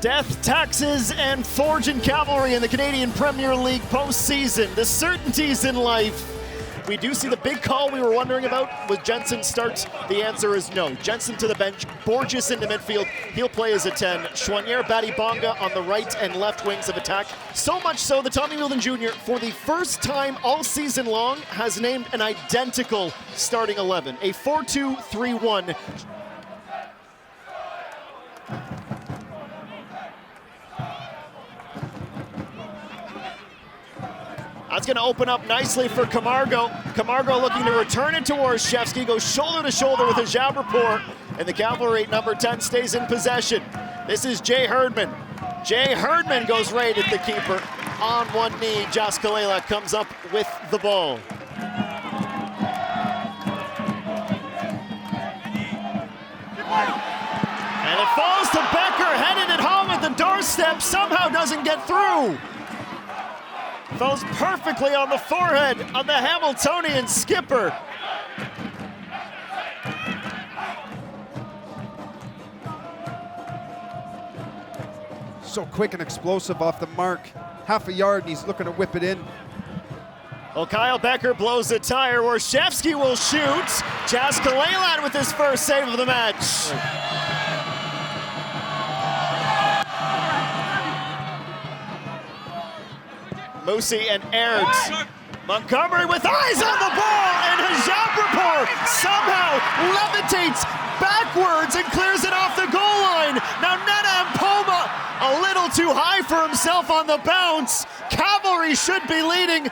Death, taxes, and Forge and Cavalry in the Canadian Premier League postseason. The certainties in life. We do see the big call we were wondering about. With Jensen starts, the answer is no. Jensen to the bench, Borges into midfield. He'll play as a 10. Choinière, Batibanga on the right and left wings of attack. So much so that Tommy Wheeldon Jr., for the first time all season long, has named an identical starting 11. A 4-2-3-1. That's going to open up nicely for Camargo. Camargo looking to return it towards Shevsky, goes shoulder to shoulder with Javapur, and the Cavalry number 10 stays in possession. This is Jay Herdman. Jay Herdman goes right at the keeper. On one knee, Jaskalela comes up with the ball. And it falls to Becker, headed it home at the doorstep, somehow doesn't get through. Falls perfectly on the forehead of the Hamiltonian skipper. So quick and explosive off the mark. Half a yard and he's looking to whip it in. Well, Kyle Becker blows the tire. Warshevsky will shoot. Jaskalela with his first save of the match. Moosey and Aird. Montgomery with eyes on the ball, and Javapur somehow levitates backwards and clears it off the goal line. Now Nana Mpoma a little too high for himself on the bounce. Cavalry should be leading.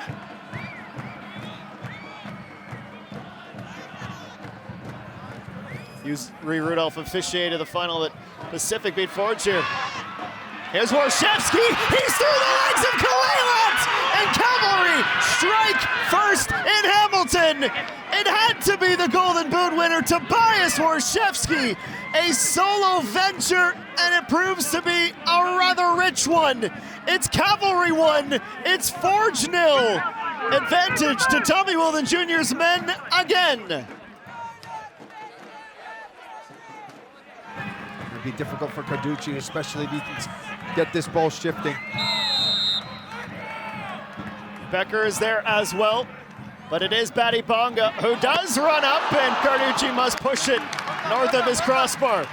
Ree Rudolph officiated the final that Pacific beat Forge here. Here's Warshevsky, he's through the legs of Kalelat, and Cavalry strike first in Hamilton. It had to be the Golden Boot winner, Tobias Warshevsky. A solo venture, and it proves to be a rather rich one. It's Cavalry 1, it's Forge 0. Advantage to Tommy Wheeldon Jr.'s men again. It'll be difficult for Carducci, especially if he can get this ball shifting. Becker is there as well, but it is Batibanga who does run up, and Carducci must push it north of his crossbar.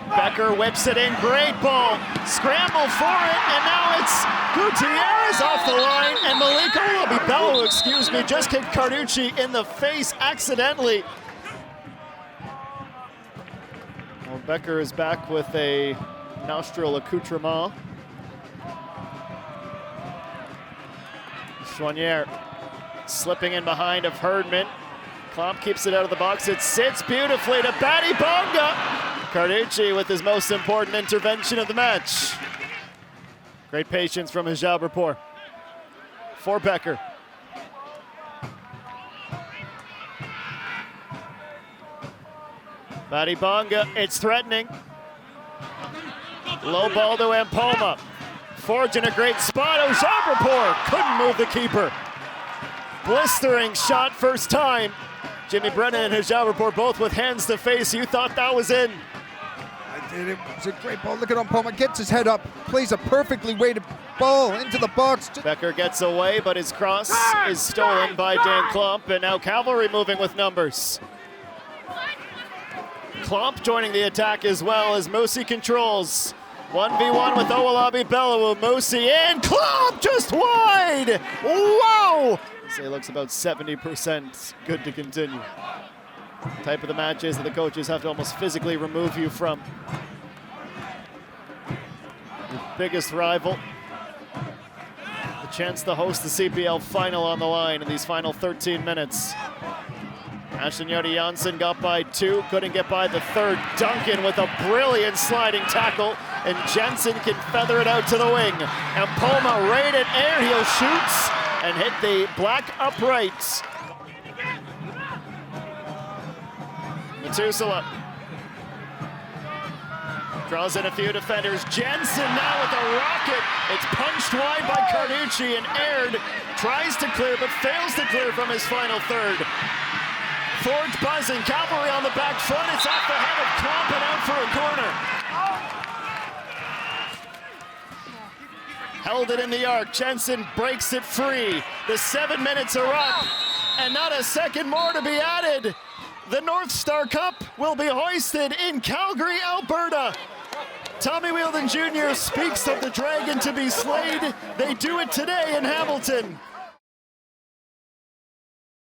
Becker whips it in, great ball, scramble for it, and now it's Gutierrez off the line, and Maliko Bello, just kicked Carducci in the face accidentally. Well, Becker is back with a nostril accoutrement. Choinière slipping in behind of Herdman. Klomp keeps it out of the box. It sits beautifully to Batibanga. Carducci with his most important intervention of the match. Great patience from Javapur. For Becker. Batibanga, it's threatening. Low ball to Mpoma. Forge in a great spot. Javapur couldn't move the keeper. Blistering shot first time. Jimmy Brennan and Javapur both with hands to face. You thought that was in. I did. It was a great ball. Look at Mpoma, gets his head up, plays a perfectly weighted ball into the box. Becker gets away, but his cross is stolen by Dan Klomp, and now Cavalry moving with numbers. Klomp joining the attack as well as Moosey controls. 1v1 with Owolabi Bellewu. Moosey in, Klomp just wide! Wow! Say looks about 70% good to continue. Type of the match is that the coaches have to almost physically remove you from your biggest rival. The chance to host the CPL final on the line in these final 13 minutes. Ashton Yodi Janssen got by 2, couldn't get by the third. Duncan with a brilliant sliding tackle, and Jensen can feather it out to the wing. And Mpoma right at air, he'll shoot and hit the black upright. Metusala draws in a few defenders. Jensen now with a rocket. It's punched wide by Carducci, and Aird tries to clear but fails to clear from his final third. Forge buzzing, Cavalry on the back front. It's off the head of Klomp. held it in the arc. Jensen breaks it free. The 7 minutes are up, and not a second more to be added. The North Star Cup will be hoisted in Calgary, Alberta. Tommy Wheeldon Jr. speaks of the dragon to be slayed. They do it today in Hamilton.